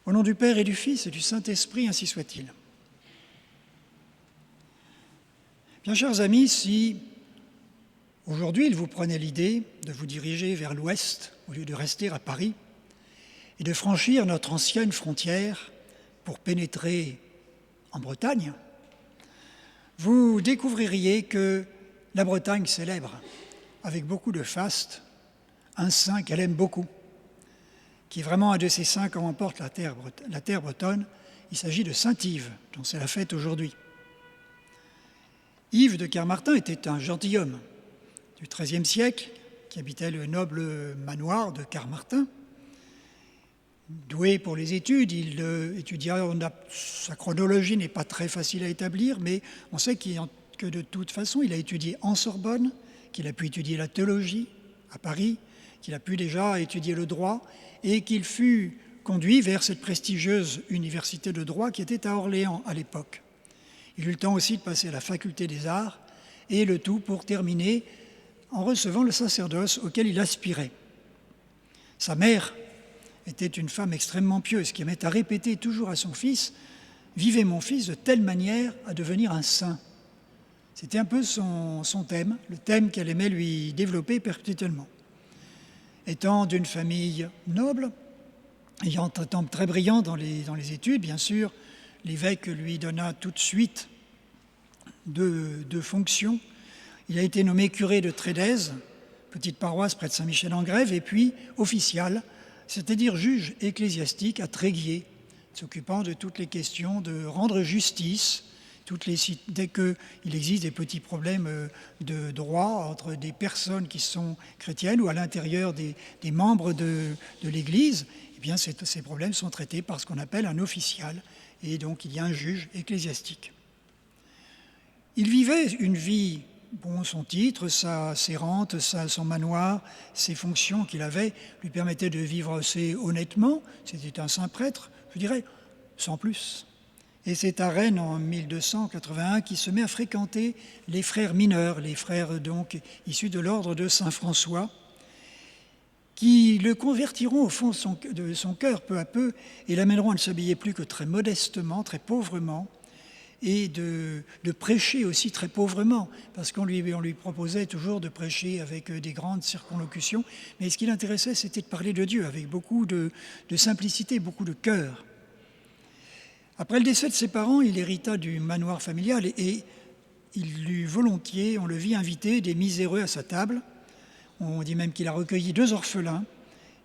Au nom du Père et du Fils et du Saint-Esprit, ainsi soit-il. Bien, chers amis, si aujourd'hui il vous prenait l'idée de vous diriger vers l'ouest au lieu de rester à Paris et de franchir notre ancienne frontière pour pénétrer en Bretagne, vous découvririez que la Bretagne célèbre, avec beaucoup de faste, un saint qu'elle aime beaucoup, qui est vraiment un de ces saints qu'on emporte la terre bretonne. Il s'agit de saint Yves, dont c'est la fête aujourd'hui. Yves de Carmarthen était un gentilhomme du XIIIe siècle qui habitait le noble manoir de Carmarthen. Doué pour les études, il étudia, sa chronologie n'est pas très facile à établir, mais on sait que de toute façon, il a étudié en Sorbonne, qu'il a pu étudier la théologie à Paris, qu'il a pu déjà étudier le droit, et qu'il fut conduit vers cette prestigieuse université de droit qui était à Orléans à l'époque. Il eut le temps aussi de passer à la faculté des arts, et le tout pour terminer en recevant le sacerdoce auquel il aspirait. Sa mère était une femme extrêmement pieuse qui aimait à répéter toujours à son fils « Vivez mon fils de telle manière à devenir un saint ». C'était un peu son thème, le thème qu'elle aimait lui développer perpétuellement. Étant d'une famille noble, ayant un temps très brillant dans les études, bien sûr, l'évêque lui donna tout de suite deux fonctions. Il a été nommé curé de Trédèze, petite paroisse près de Saint-Michel-en-Grève, et puis official, c'est-à-dire juge ecclésiastique à Tréguier, s'occupant de toutes les questions de rendre justice, dès qu'il existe des petits problèmes de droit entre des personnes qui sont chrétiennes ou à l'intérieur des membres de l'Église, eh bien ces problèmes sont traités par ce qu'on appelle un official, et donc il y a un juge ecclésiastique. Il vivait une vie, son titre, ses rentes, son manoir, ses fonctions qu'il avait lui permettaient de vivre assez honnêtement. C'était un saint prêtre, je dirais, sans plus. Et c'est à Rennes, en 1281, qu'il se met à fréquenter les frères mineurs, les frères donc issus de l'ordre de Saint-François, qui le convertiront au fond de son cœur peu à peu et l'amèneront à ne s'habiller plus que très modestement, très pauvrement, et de prêcher aussi très pauvrement, parce qu'on lui proposait toujours de prêcher avec des grandes circonlocutions, mais ce qui l'intéressait, c'était de parler de Dieu avec beaucoup de simplicité, beaucoup de cœur. Après le décès de ses parents, il hérita du manoir familial et il eut volontiers, on le vit inviter des miséreux à sa table. On dit même qu'il a recueilli 2 orphelins,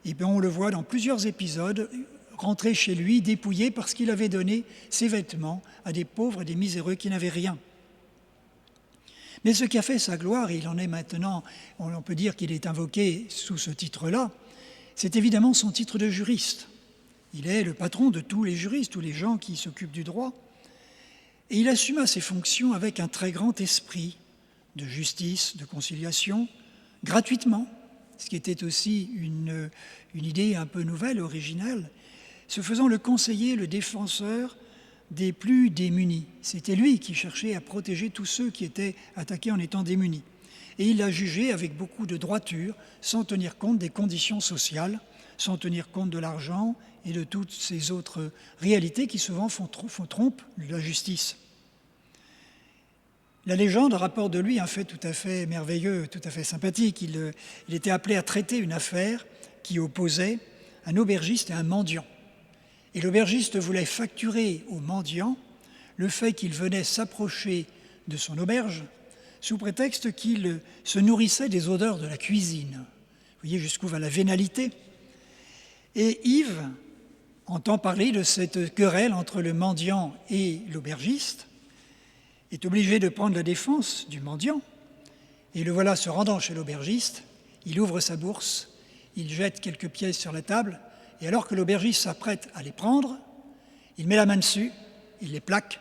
et bien on le voit dans plusieurs épisodes rentrer chez lui dépouillé parce qu'il avait donné ses vêtements à des pauvres et des miséreux qui n'avaient rien. Mais ce qui a fait sa gloire, et il en est maintenant, on peut dire qu'il est invoqué sous ce titre-là, c'est évidemment son titre de juriste. Il est le patron de tous les juristes, tous les gens qui s'occupent du droit. Et il assuma ses fonctions avec un très grand esprit de justice, de conciliation, gratuitement, ce qui était aussi une idée un peu nouvelle, originale, se faisant le conseiller, le défenseur des plus démunis. C'était lui qui cherchait à protéger tous ceux qui étaient attaqués en étant démunis. Et il l'a jugé avec beaucoup de droiture, sans tenir compte des conditions sociales, sans tenir compte de l'argent et de toutes ces autres réalités qui souvent trompent la justice. La légende rapporte de lui un fait tout à fait merveilleux, tout à fait sympathique. Il était appelé à traiter une affaire qui opposait un aubergiste et un mendiant. Et l'aubergiste voulait facturer au mendiant le fait qu'il venait s'approcher de son auberge sous prétexte qu'il se nourrissait des odeurs de la cuisine. Vous voyez jusqu'où va la vénalité. Et Yves entend parler de cette querelle entre le mendiant et l'aubergiste, est obligé de prendre la défense du mendiant, et le voilà se rendant chez l'aubergiste, il ouvre sa bourse, il jette quelques pièces sur la table, et alors que l'aubergiste s'apprête à les prendre, il met la main dessus, il les plaque,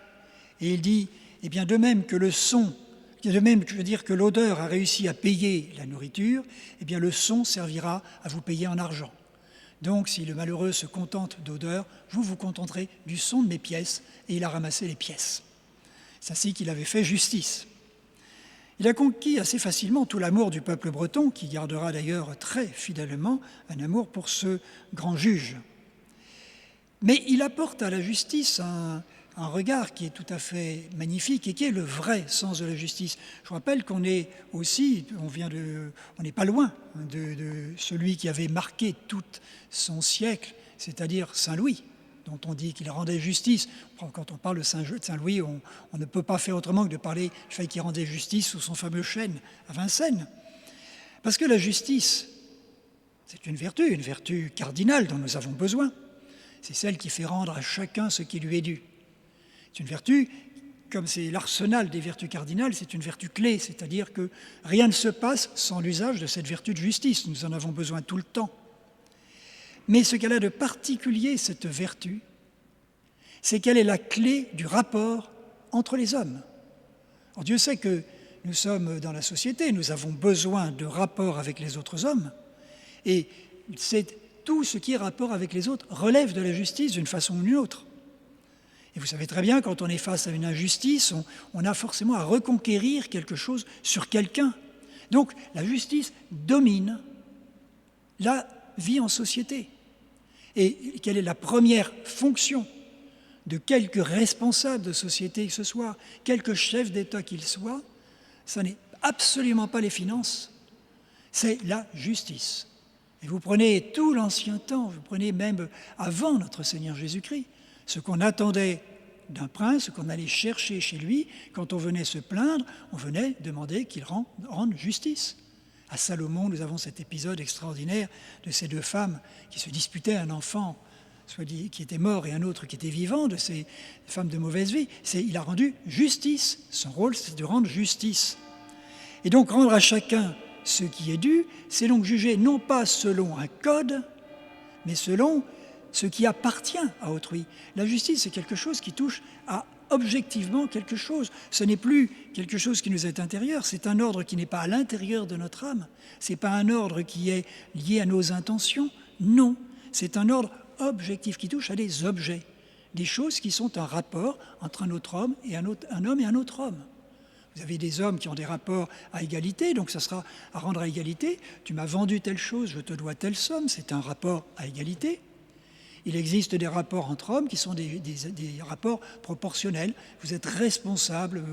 et il dit, eh bien de même que que l'odeur a réussi à payer la nourriture, eh bien le son servira à vous payer en argent. Donc, si le malheureux se contente d'odeur, vous vous contenterez du son de mes pièces, et il a ramassé les pièces. C'est ainsi qu'il avait fait justice. Il a conquis assez facilement tout l'amour du peuple breton, qui gardera d'ailleurs très fidèlement un amour pour ce grand juge. Mais il apporte à la justice un regard qui est tout à fait magnifique et qui est le vrai sens de la justice. Je rappelle qu'on est aussi, on n'est pas loin de celui qui avait marqué tout son siècle, c'est-à-dire Saint Louis, dont on dit qu'il rendait justice. Quand on parle de Saint Louis, on ne peut pas faire autrement que de parler du fait qu'il rendait justice sous son fameux chêne à Vincennes. Parce que la justice, c'est une vertu cardinale dont nous avons besoin. C'est celle qui fait rendre à chacun ce qui lui est dû. C'est une vertu, comme c'est l'arsenal des vertus cardinales, c'est une vertu clé, c'est-à-dire que rien ne se passe sans l'usage de cette vertu de justice. Nous en avons besoin tout le temps. Mais ce qu'elle a de particulier, cette vertu, c'est qu'elle est la clé du rapport entre les hommes. Alors Dieu sait que nous sommes dans la société, nous avons besoin de rapports avec les autres hommes, et tout ce qui est rapport avec les autres relève de la justice d'une façon ou d'une autre. Et vous savez très bien, quand on est face à une injustice, on a forcément à reconquérir quelque chose sur quelqu'un. Donc la justice domine la vie en société. Et quelle est la première fonction de quelque responsable de société que ce soit, quelque chef d'État qu'il soit? Ça n'est absolument pas les finances, c'est la justice. Et vous prenez tout l'ancien temps, vous prenez même avant notre Seigneur Jésus-Christ, ce qu'on attendait d'un prince, ce qu'on allait chercher chez lui, quand on venait se plaindre, on venait demander qu'il rende justice. À Salomon, nous avons cet épisode extraordinaire de ces deux femmes qui se disputaient, un enfant qui était mort et un autre qui était vivant, de ces femmes de mauvaise vie. Il a rendu justice. Son rôle, c'est de rendre justice. Et donc, rendre à chacun ce qui est dû, c'est donc juger non pas selon un code, mais selon ce qui appartient à autrui. La justice, c'est quelque chose qui touche à objectivement quelque chose. Ce n'est plus quelque chose qui nous est intérieur, c'est un ordre qui n'est pas à l'intérieur de notre âme. Ce n'est pas un ordre qui est lié à nos intentions. Non, c'est un ordre objectif qui touche à des objets, des choses qui sont un rapport entre un autre homme et un homme et un autre homme. Vous avez des hommes qui ont des rapports à égalité, donc ça sera à rendre à égalité. Tu m'as vendu telle chose, je te dois telle somme, c'est un rapport à égalité. Il existe des rapports entre hommes qui sont des rapports proportionnels. Vous êtes responsable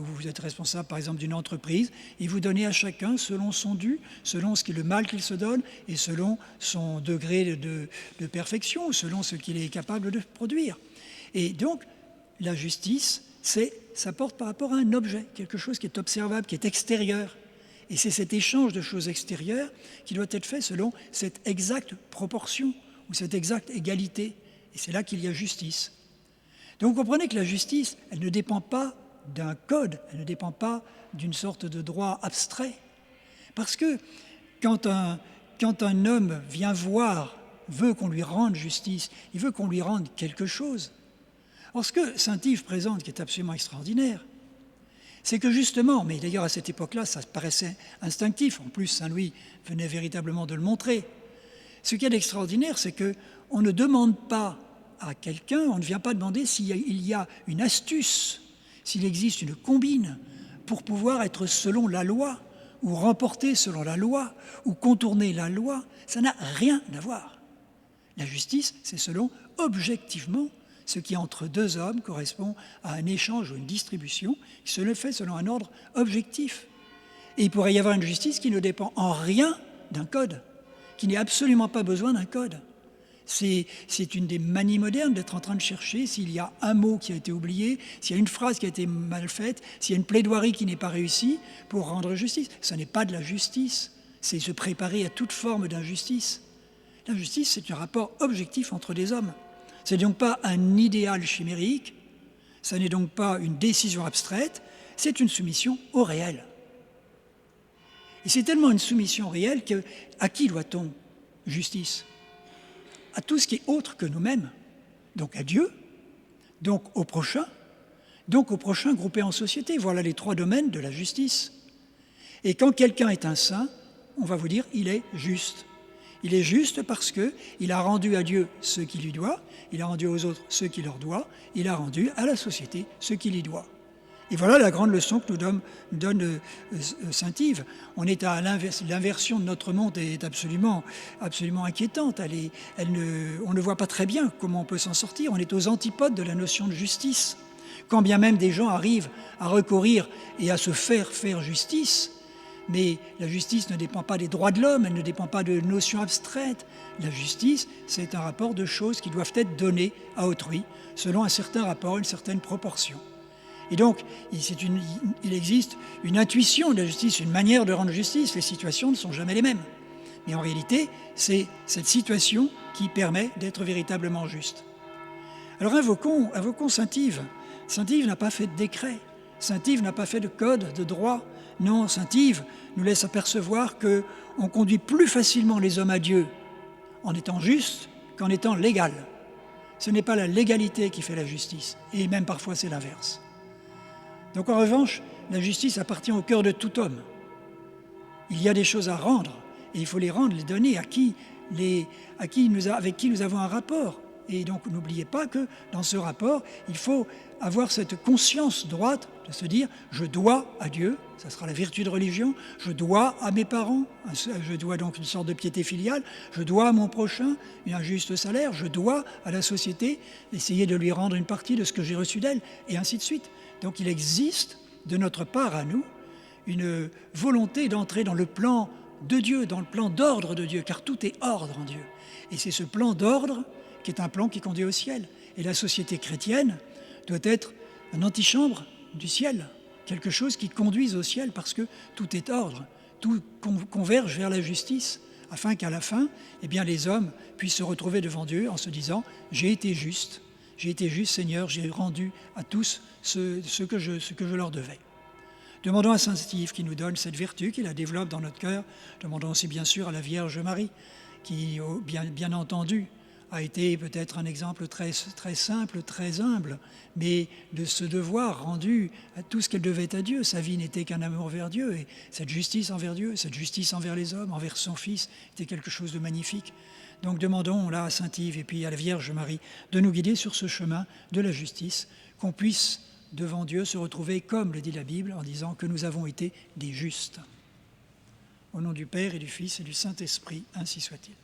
par exemple d'une entreprise, et vous donnez à chacun selon son dû, selon le mal qu'il se donne, et selon son degré de perfection, selon ce qu'il est capable de produire. Et donc, la justice, ça porte par rapport à un objet, quelque chose qui est observable, qui est extérieur. Et c'est cet échange de choses extérieures qui doit être fait selon cette exacte proportion ou cette exacte égalité. Et c'est là qu'il y a justice. Donc vous comprenez que la justice, elle ne dépend pas d'un code, elle ne dépend pas d'une sorte de droit abstrait. Parce que quand un homme vient veut qu'on lui rende justice, il veut qu'on lui rende quelque chose. Alors ce que saint Yves présente, qui est absolument extraordinaire, c'est que justement, mais d'ailleurs à cette époque-là, ça paraissait instinctif, en plus saint Louis venait véritablement de le montrer. Ce qui est extraordinaire, c'est qu'on ne demande pas à quelqu'un, on ne vient pas demander s'il y a une astuce, s'il existe une combine pour pouvoir être selon la loi, ou remporter selon la loi, ou contourner la loi. Ça n'a rien à voir. La justice, c'est selon objectivement ce qui entre deux hommes correspond à un échange ou une distribution, qui se le fait selon un ordre objectif. Et il pourrait y avoir une justice qui ne dépend en rien d'un code, qui n'a absolument pas besoin d'un code. C'est une des manies modernes d'être en train de chercher s'il y a un mot qui a été oublié, s'il y a une phrase qui a été mal faite, s'il y a une plaidoirie qui n'est pas réussie pour rendre justice. Ce n'est pas de la justice, c'est se préparer à toute forme d'injustice. La justice, c'est un rapport objectif entre des hommes. Ce n'est donc pas un idéal chimérique, ce n'est donc pas une décision abstraite, c'est une soumission au réel. Et c'est tellement une soumission réelle qu'à qui doit-on justice? À tout ce qui est autre que nous-mêmes, donc à Dieu, donc au prochain groupé en société. Voilà les trois domaines de la justice. Et quand quelqu'un est un saint, on va vous dire il est juste. Il est juste parce qu'il a rendu à Dieu ce qu'il lui doit, il a rendu aux autres ce qu'il leur doit, il a rendu à la société ce qu'il y doit. Et voilà la grande leçon que nous donne saint Yves. On est à l'inversion de notre monde est absolument inquiétante. On ne voit pas très bien comment on peut s'en sortir. On est aux antipodes de la notion de justice. Quand bien même des gens arrivent à recourir et à se faire justice, mais la justice ne dépend pas des droits de l'homme, elle ne dépend pas de notions abstraites. La justice, c'est un rapport de choses qui doivent être données à autrui, selon un certain rapport, une certaine proportion. Et donc, il existe une intuition de la justice, une manière de rendre justice. Les situations ne sont jamais les mêmes. Mais en réalité, c'est cette situation qui permet d'être véritablement juste. Alors invoquons saint Yves. Saint Yves n'a pas fait de décret. Saint Yves n'a pas fait de code, de droit. Non, saint Yves nous laisse apercevoir qu'on conduit plus facilement les hommes à Dieu en étant juste qu'en étant légal. Ce n'est pas la légalité qui fait la justice, et même parfois c'est l'inverse. Donc en revanche, la justice appartient au cœur de tout homme. Il y a des choses à rendre, et il faut les rendre, les donner avec qui nous avons un rapport. Et donc n'oubliez pas que dans ce rapport, il faut avoir cette conscience droite de se dire « je dois à Dieu », ça sera la vertu de religion, « je dois à mes parents », je dois donc une sorte de piété filiale, « je dois à mon prochain un juste salaire », « je dois à la société essayer de lui rendre une partie de ce que j'ai reçu d'elle », et ainsi de suite. Donc il existe de notre part à nous une volonté d'entrer dans le plan de Dieu, dans le plan d'ordre de Dieu, car tout est ordre en Dieu. Et c'est ce plan d'ordre qui est un plan qui conduit au ciel. Et la société chrétienne doit être une antichambre du ciel, quelque chose qui conduise au ciel, parce que tout est ordre, tout converge vers la justice, afin qu'à la fin, les hommes puissent se retrouver devant Dieu en se disant « j'ai été juste, Seigneur, j'ai rendu à tous ce que je leur devais ». Demandons à saint Yves qui nous donne cette vertu, qui la développe dans notre cœur. Demandons aussi bien sûr à la Vierge Marie, qui bien entendu a été peut-être un exemple très, très simple, très humble, mais de ce devoir rendu à tout ce qu'elle devait à Dieu. Sa vie n'était qu'un amour vers Dieu, et cette justice envers Dieu, cette justice envers les hommes, envers son Fils, était quelque chose de magnifique. Donc demandons là à saint Yves et puis à la Vierge Marie de nous guider sur ce chemin de la justice, qu'on puisse devant Dieu se retrouver, comme le dit la Bible, en disant que nous avons été des justes. Au nom du Père et du Fils et du Saint-Esprit, ainsi soit-il.